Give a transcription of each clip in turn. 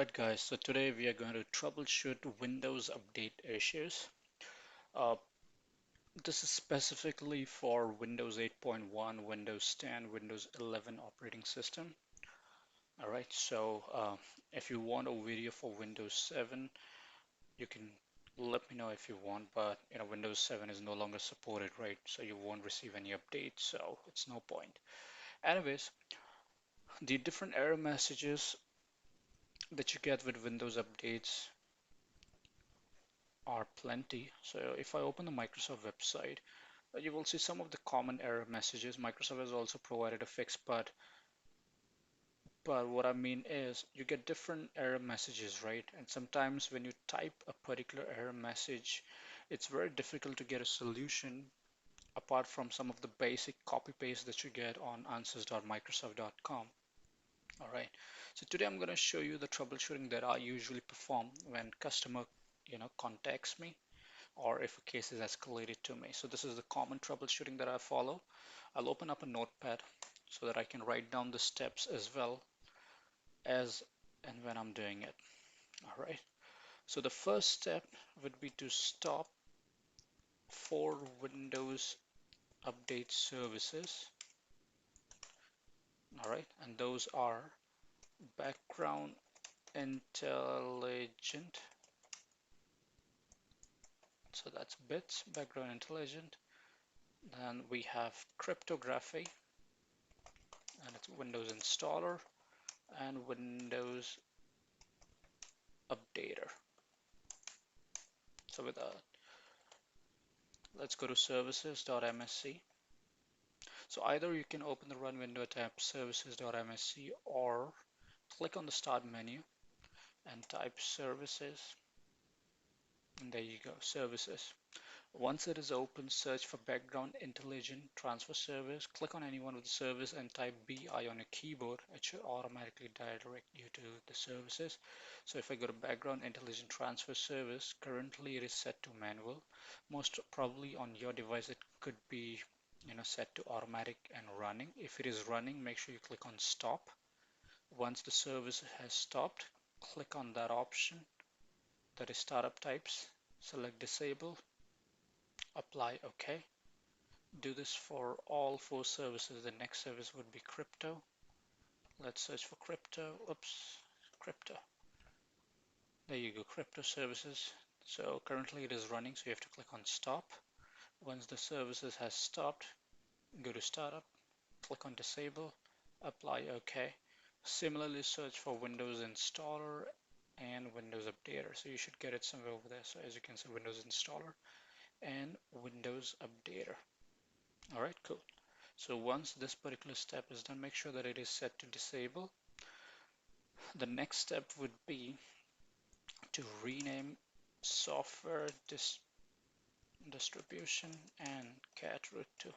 Alright guys, so today we are going to troubleshoot Windows update issues. Uh, this is specifically for Windows 8.1, Windows 10, Windows 11 operating system. Alright, so if you want a video for Windows 7, you can let me know if you want, but Windows 7 is no longer supported, right? So you won't receive any updates, so it's no point. Anyways, the different error messages that you get with Windows updates are plenty. So if I open the Microsoft website, you will see some of the common error messages. Microsoft has also provided a fix, but what I mean is you get different error messages, right? And sometimes when you type a particular error message, it's very difficult to get a solution apart from some of the basic copy paste that you get on answers.microsoft.com. All right. So today I'm going to show you the troubleshooting that I usually perform when customer, contacts me, or if a case is escalated to me. So this is the common troubleshooting that I follow. I'll open up a notepad so that I can write down the steps as well as and when I'm doing it. All right. So the first step would be to stop for Windows update services. All right. And those are background intelligent. So that's bits, background intelligent. Then we have cryptography, and it's Windows installer and Windows updater. So with that, let's go to services.msc. So either you can open the run window tab services.msc or click on the start menu and type services, and there you go, services. Once it is open, search for background intelligent transfer service. Click on any one of the service and type BI on your keyboard. It should automatically direct you to the services. So if I go to background intelligent transfer service, currently it is set to manual. Most probably on your device it could be set to automatic and running. If it is running, make sure you click on stop. Once the service has stopped, click on that option, that is startup types. Select disable, apply OK. Do this for all 4 services. The next service would be crypto. Let's search for crypto. Oops, crypto. There you go, crypto services. So currently it is running, so you have to click on stop. Once the services has stopped, go to startup, click on disable, apply OK. Similarly, search for Windows installer and Windows updater. So you should get it somewhere over there. So as you can see, Windows installer and Windows updater. All right, cool. So once this particular step is done, make sure that it is set to disable. The next step would be to rename software distribution and cat root 2.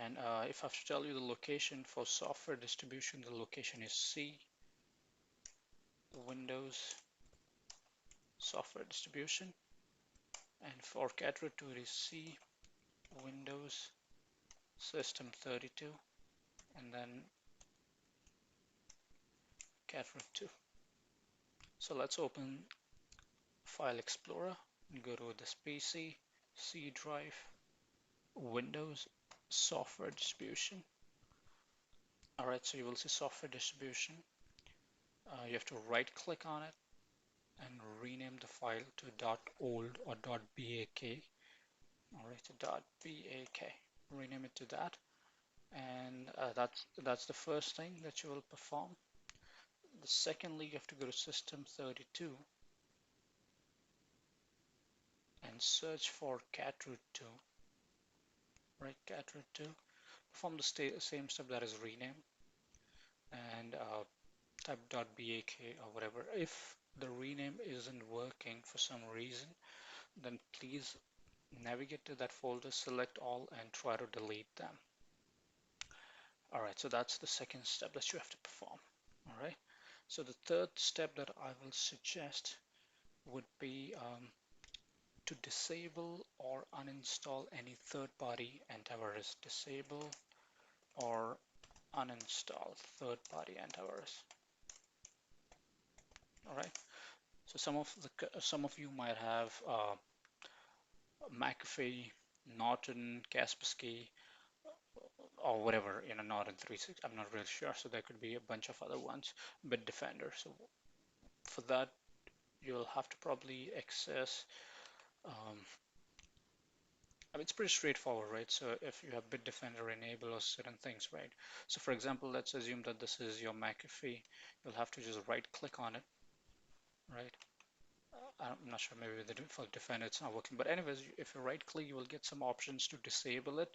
And if I have to tell you the location for software distribution, the location is C, Windows software distribution. And for cat root 2, it is C, Windows system 32, and then cat root 2. So let's open File Explorer and go to this PC, C drive, Windows software distribution. All right, so you will see software distribution. You have to right click on it and rename the file to .old or .bak. All right, to .bak. Rename it to that, and that's the first thing that you will perform. The secondly, you have to go to System 32 and search for cat root 2. Right, cat root 2. Perform the same step, that is rename, and type .bak or whatever. If the rename isn't working for some reason, then please navigate to that folder, select all, and try to delete them. All right, so that's the second step that you have to perform. All right, so the third step that I will suggest would be to disable or uninstall any third-party antivirus. Disable or uninstall third-party antivirus. All right. So some of you might have McAfee, Norton, Kaspersky, or whatever, Norton 360. I'm not really sure. So there could be a bunch of other ones, Bitdefender. So for that, you'll have to probably access. Um, I mean, it's pretty straightforward, right? So if you have Bitdefender enable or certain things, right? So for example, let's assume that this is your McAfee. You'll have to just right click on it, right? I'm not sure, maybe the default Defender it's not working. But anyways, if you right click, you will get some options to disable it.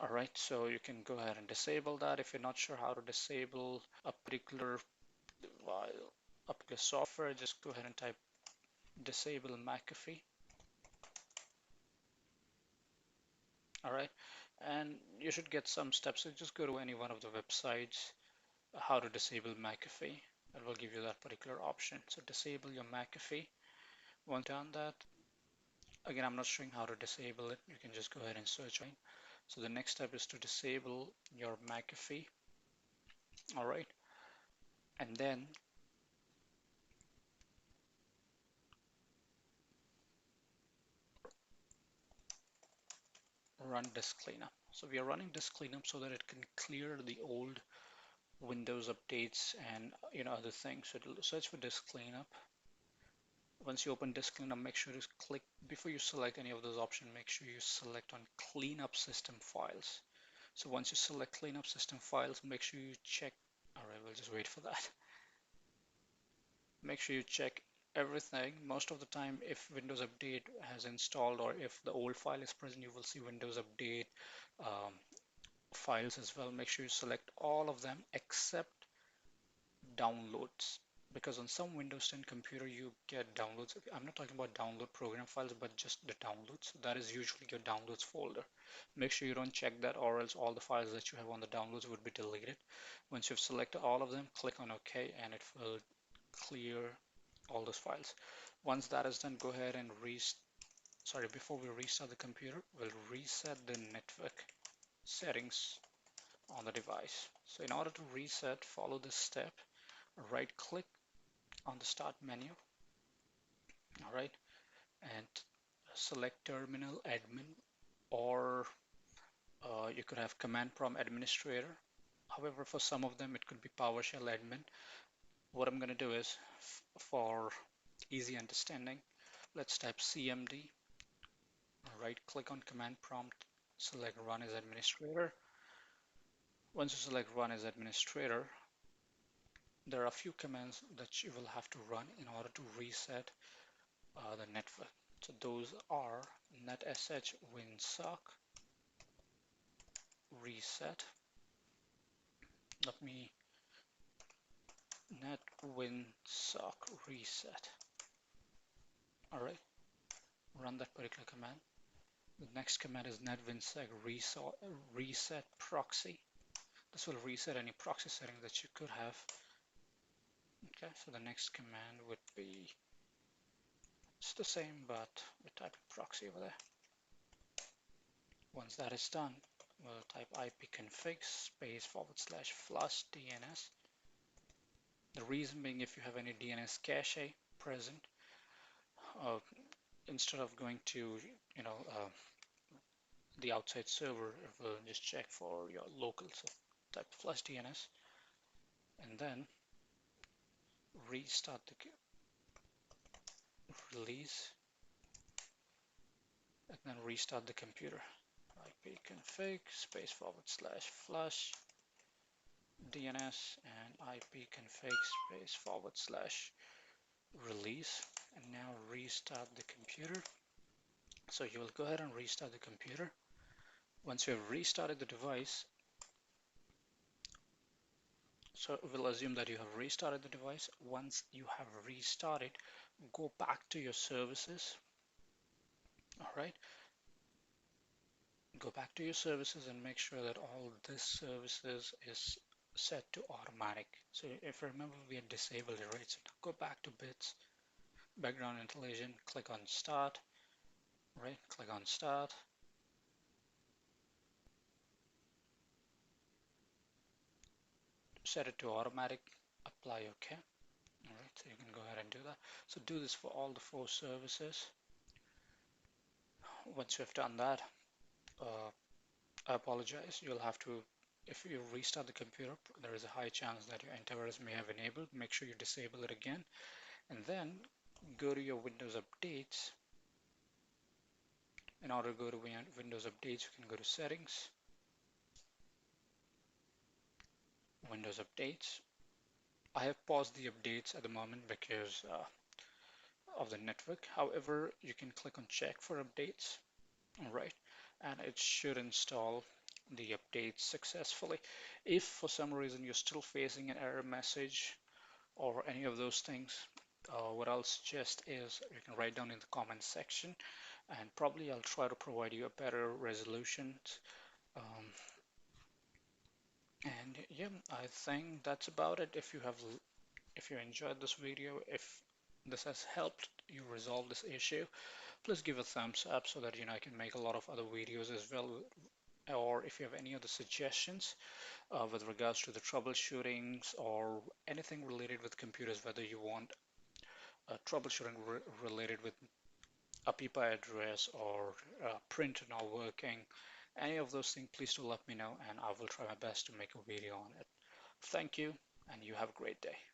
All right, so you can go ahead and disable that. If you're not sure how to disable a particular software, just go ahead and type disable McAfee. All right, and you should get some steps. So just go to any one of the websites, how to disable McAfee. It will give you that particular option. So disable your McAfee. Once done that, again, I'm not showing how to disable it. You can just go ahead and search. Right? So the next step is to disable your McAfee. All right, and then run disk cleanup. So we are running disk cleanup so that it can clear the old Windows updates and other things. So it'll search for disk cleanup. Once you open disk cleanup, make sure to click, before you select any of those options, make sure you select on cleanup system files. So once you select cleanup system files, make sure you check. All right, we'll just wait for that. Make sure you check everything. Most of the time, if Windows Update has installed or if the old file is present, you will see Windows Update files as well. Make sure you select all of them except downloads, because on some Windows 10 computer you get downloads. I'm not talking about download program files, but just the downloads. That is usually your downloads folder. Make sure you don't check that, or else all the files that you have on the downloads would be deleted. Once you've selected all of them, click on OK and it will clear all those files. Once that is done, go ahead and before we restart the computer, we'll reset the network settings on the device. So in order to reset, follow this step. Right click on the start menu, all right, and select terminal admin, or you could have command prompt administrator. However, for some of them it could be PowerShell admin. What I'm going to do is, for easy understanding, let's type CMD, right click on command prompt, select run as administrator. Once you select run as administrator, there are a few commands that you will have to run in order to reset the network. So those are netsh winsock reset. Let me net winsock reset. All right, run that particular command. The next command is net winsock reset proxy. This will reset any proxy setting that you could have. Okay, so the next command would be, it's the same, but we type proxy over there. Once that is done, we'll type ipconfig space / flushdns. The reason being, if you have any DNS cache present, uh, instead of going to the outside server, it will just check for your local. So type flushdns and then restart the release and then restart the computer. ipconfig space / flush DNS and ipconfig space / release, and now restart the computer. So you will go ahead and restart the computer. Once you have restarted the device, so we'll assume that you have restarted the device. Once you have restarted, go back to your services. All right, go back to your services and make sure that all this services is set to automatic. So if you remember, we had disabled it, right? So go back to bits, background intelligent, click on start, right? Click on start. set it to automatic, apply OK. All right, so you can go ahead and do that. So do this for all the 4 services. Once you have done that, uh, I apologize, you'll have to, if you restart the computer, there is a high chance that your antivirus may have enabled. Make sure you disable it again, and then go to your Windows updates. In order to go to Windows updates, you can go to settings, Windows updates. I have paused the updates at the moment because of the network. However, you can click on check for updates. All right, and it should install the updates successfully. If for some reason you're still facing an error message or any of those things, what I'll suggest is you can write down in the comment section, and probably I'll try to provide you a better resolution. Um, and yeah, I think that's about it. If you enjoyed this video, if this has helped you resolve this issue, please give a thumbs up so that I can make a lot of other videos as well. Or if you have any other suggestions with regards to the troubleshootings or anything related with computers, whether you want troubleshooting related with a pipa address or print not working, any of those things, please do let me know and I will try my best to make a video on it. Thank you, and you have a great day.